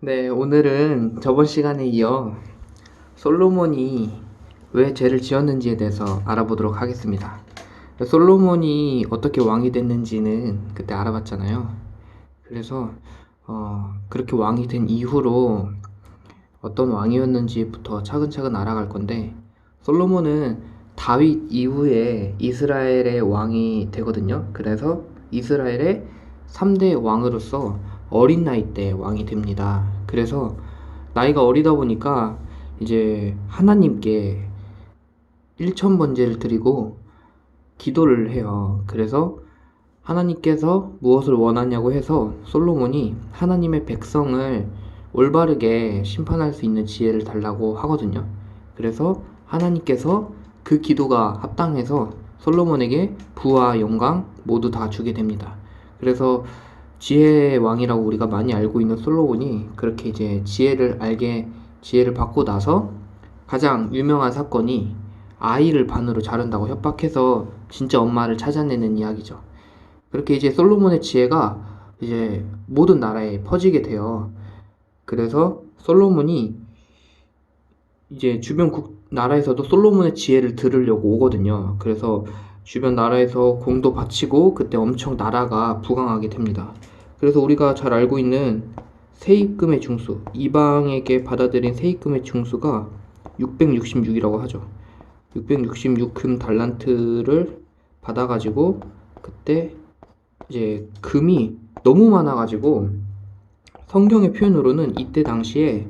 네, 오늘은 저번 시간에 이어 솔로몬이 왜 죄를 지었는지에 대해서 알아보도록 하겠습니다. 솔로몬이 어떻게 왕이 됐는지는 그때 알아봤잖아요. 그래서 그렇게 왕이 된 이후로 어떤 왕이었는지부터 차근차근 알아갈 건데, 솔로몬은 다윗 이후에 이스라엘의 왕이 되거든요. 그래서 이스라엘의 3대 왕으로서 어린 나이 때 왕이 됩니다. 그래서 나이가 어리다 보니까 이제 하나님께 일천번제를 드리고 기도를 해요. 그래서 하나님께서 무엇을 원하냐고 해서 솔로몬이 하나님의 백성을 올바르게 심판할 수 있는 지혜를 달라고 하거든요. 그래서 하나님께서 그 기도가 합당해서 솔로몬에게 부와 영광 모두 다 주게 됩니다. 그래서 지혜의 왕이라고 우리가 많이 알고 있는 솔로몬이 그렇게 이제 지혜를 받고 나서 가장 유명한 사건이 아이를 반으로 자른다고 협박해서 진짜 엄마를 찾아내는 이야기죠. 그렇게 이제 솔로몬의 지혜가 이제 모든 나라에 퍼지게 돼요. 그래서 솔로몬이 이제 주변 나라에서도 솔로몬의 지혜를 들으려고 오거든요. 그래서 주변 나라에서 공도 바치고 그때 엄청 나라가 부강하게 됩니다. 그래서 우리가 잘 알고 있는 세입금의 중수, 이방에게 받아들인 세입금의 중수가 666이라고 하죠. 666금 달란트를 받아가지고 그때 이제 금이 너무 많아가지고 성경의 표현으로는 이때 당시에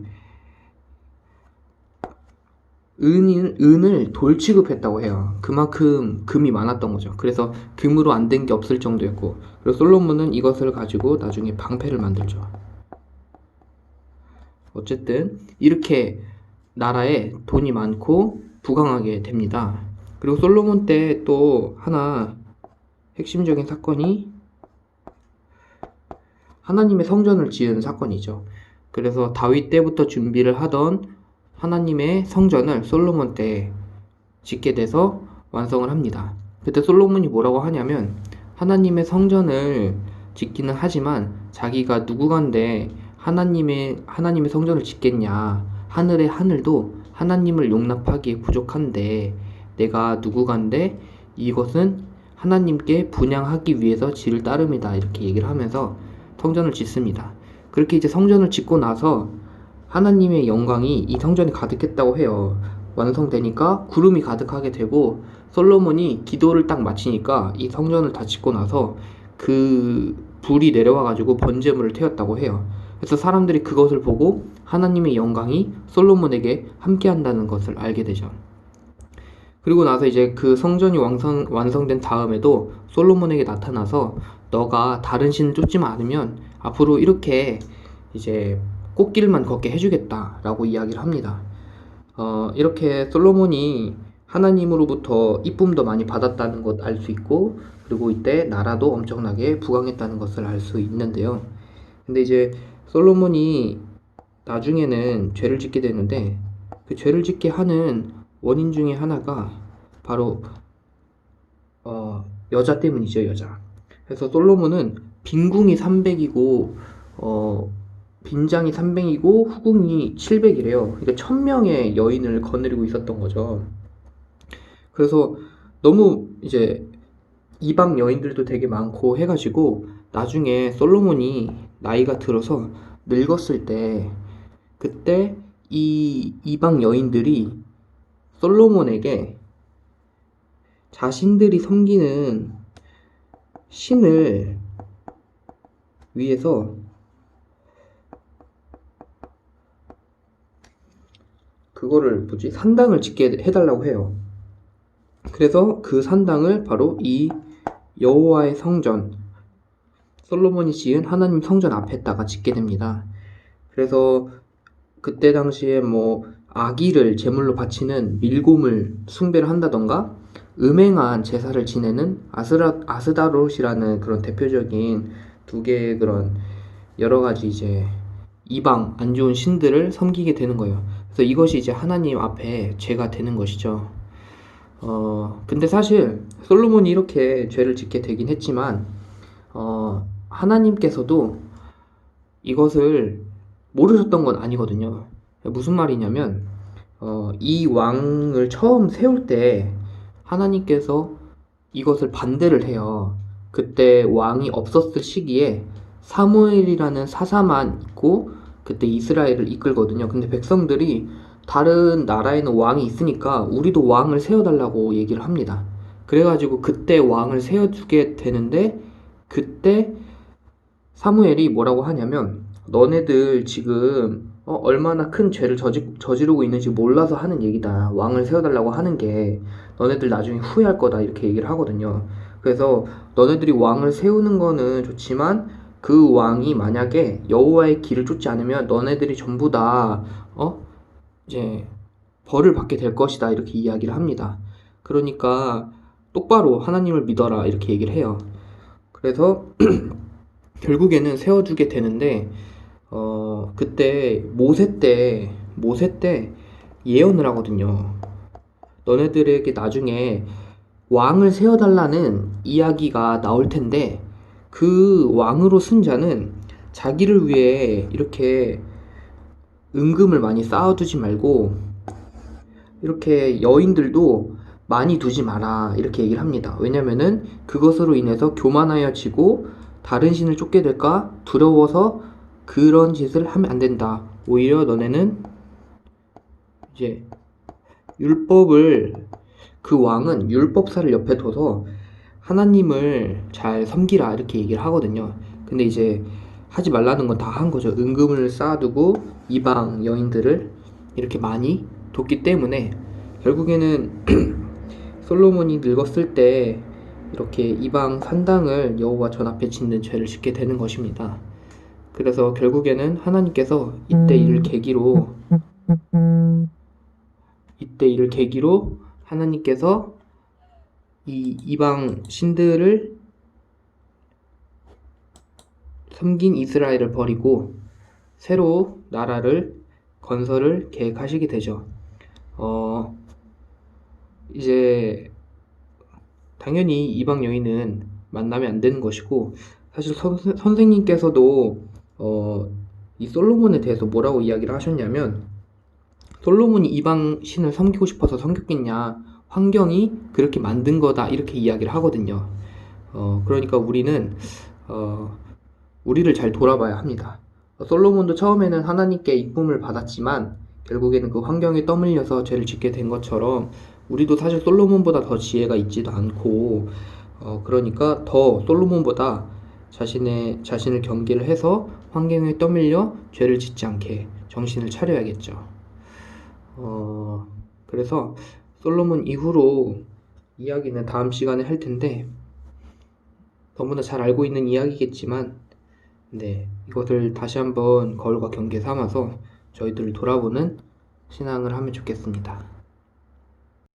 은을 돌 취급했다고 해요. 그만큼 금이 많았던 거죠. 그래서 금으로 안 된 게 없을 정도였고, 그리고 솔로몬은 이것을 가지고 나중에 방패를 만들죠. 어쨌든 이렇게 나라에 돈이 많고 부강하게 됩니다. 그리고 솔로몬 때 또 하나 핵심적인 사건이 하나님의 성전을 지은 사건이죠. 그래서 다윗 때부터 준비를 하던 하나님의 성전을 솔로몬 때 짓게 돼서 완성을 합니다. 그때 솔로몬이 뭐라고 하냐면, 하나님의 성전을 짓기는 하지만 자기가 누구간데 하나님의 성전을 짓겠냐, 하늘의 하늘도 하나님을 용납하기에 부족한데 내가 누구간데 이것은 하나님께 분향하기 위해서 지을 따름이다, 이렇게 얘기를 하면서 성전을 짓습니다. 그렇게 이제 성전을 짓고 나서 하나님의 영광이 이 성전에 가득했다고 해요. 완성되니까 구름이 가득하게 되고, 솔로몬이 기도를 딱 마치니까 이 성전을 다 짓고 나서 그 불이 내려와가지고 번제물을 태웠다고 해요. 그래서 사람들이 그것을 보고 하나님의 영광이 솔로몬에게 함께한다는 것을 알게 되죠. 그리고 나서 이제 그 성전이 완성된 다음에도 솔로몬에게 나타나서 너가 다른 신을 쫓지만 않으면 앞으로 이렇게 이제 꽃길만 걷게 해주겠다라고 이야기를 합니다. 이렇게 솔로몬이 하나님으로부터 이쁨도 많이 받았다는 것 알 수 있고, 그리고 이때 나라도 엄청나게 부강했다는 것을 알 수 있는데요. 근데 이제 솔로몬이 나중에는 죄를 짓게 되는데, 그 죄를 짓게 하는 원인 중에 하나가 바로 여자 때문이죠, 여자. 그래서 솔로몬은 빈궁이 300이고 빈장이 300이고 후궁이 700이래요. 그러니까 1000명의 여인을 거느리고 있었던 거죠. 그래서 너무 이제 이방 여인들도 되게 많고 해가지고 나중에 솔로몬이 나이가 들어서 늙었을 때, 그때 이 이방 여인들이 솔로몬에게 자신들이 섬기는 신을 위해서 그거를 산당을 짓게 해달라고 해요. 그래서 그 산당을 바로 이 여호와의 성전, 솔로몬이 지은 하나님 성전 앞에다가 짓게 됩니다. 그래서 그때 당시에 뭐 아기를 제물로 바치는 밀곰을 숭배를 한다던가, 음행한 제사를 지내는 아스다롯이라는 그런 대표적인 두 개의 그런 여러 가지 이제 이방 안 좋은 신들을 섬기게 되는 거예요. 그래서 이것이 이제 하나님 앞에 죄가 되는 것이죠. 근데 사실 솔로몬이 이렇게 죄를 짓게 되긴 했지만, 하나님께서도 이것을 모르셨던 건 아니거든요. 무슨 말이냐면 이 왕을 처음 세울 때 하나님께서 이것을 반대를 해요. 그때 왕이 없었을 시기에 사무엘이라는 사사만 있고 그때 이스라엘을 이끌거든요. 근데 백성들이 다른 나라에는 왕이 있으니까 우리도 왕을 세워달라고 얘기를 합니다. 그래가지고 그때 왕을 세워주게 되는데 그때 사무엘이 뭐라고 하냐면 너네들 지금 얼마나 큰 죄를 저지르고 있는지 몰라서 하는 얘기다. 왕을 세워달라고 하는 게 너네들 나중에 후회할 거다. 이렇게 얘기를 하거든요. 그래서 너네들이 왕을 세우는 거는 좋지만 그 왕이 만약에 여호와의 길을 쫓지 않으면 너네들이 전부 다 이제 벌을 받게 될 것이다. 이렇게 이야기를 합니다. 그러니까 똑바로 하나님을 믿어라. 이렇게 얘기를 해요. 그래서 결국에는 세워주게 되는데 그때 모세 때 예언을 하거든요. 너네들에게 나중에 왕을 세워달라는 이야기가 나올 텐데 그 왕으로 쓴 자는 자기를 위해 이렇게 은금을 많이 쌓아두지 말고 이렇게 여인들도 많이 두지 마라 이렇게 얘기를 합니다. 왜냐면은 그것으로 인해서 교만하여지고 다른 신을 쫓게 될까 두려워서 그런 짓을 하면 안 된다. 오히려 너네는 이제 그 왕은 율법사를 옆에 둬서 하나님을 잘 섬기라 이렇게 얘기를 하거든요. 근데 이제 하지 말라는 건 다 한 거죠. 은금을 쌓아두고 이방 여인들을 이렇게 많이 뒀기 때문에 결국에는 솔로몬이 늙었을 때 이렇게 이방 산당을 여호와 전 앞에 짓는 죄를 짓게 되는 것입니다. 그래서 결국에는 하나님께서 이때 이를 계기로 하나님께서 이 이방 신들을 섬긴 이스라엘을 버리고 새로 나라를 건설을 계획하시게 되죠. 이제 당연히 이방 여인은 만나면 안 되는 것이고 사실 선생님께서도 이 솔로몬에 대해서 뭐라고 이야기를 하셨냐면 솔로몬이 이방 신을 섬기고 싶어서 섬겼겠냐 환경이 그렇게 만든 거다 이렇게 이야기를 하거든요. 그러니까 우리는 우리를 잘 돌아봐야 합니다. 솔로몬도 처음에는 하나님께 이쁨을 받았지만 결국에는 그 환경에 떠밀려서 죄를 짓게 된 것처럼 우리도 사실 솔로몬보다 더 지혜가 있지도 않고 그러니까 더 솔로몬보다 자신을 경계를 해서 환경에 떠밀려 죄를 짓지 않게 정신을 차려야겠죠. 그래서 솔로몬 이후로 이야기는 다음 시간에 할 텐데 너무나 잘 알고 있는 이야기겠지만 네, 이것을 다시 한번 거울과 경계 삼아서 저희들을 돌아보는 신앙을 하면 좋겠습니다.